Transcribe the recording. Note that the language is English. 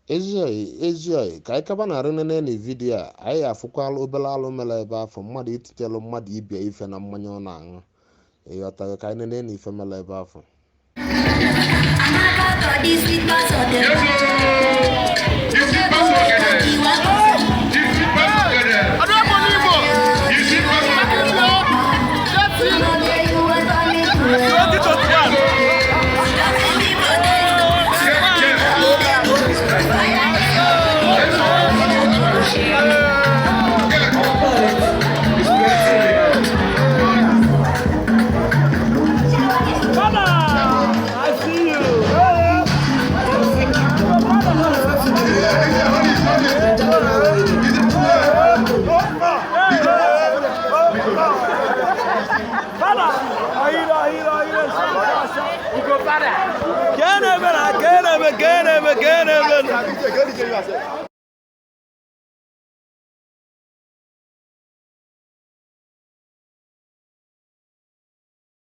Ezi ka anyị kaba na rene na vidiyo a anyị afụkwala obere alụ mere ebe afọ mmadụ ititelu mmadụ ibia ife na mmanya ọ na-aṅụ ịghọtago ka anyị nene na ife mere ebe afọ Get him!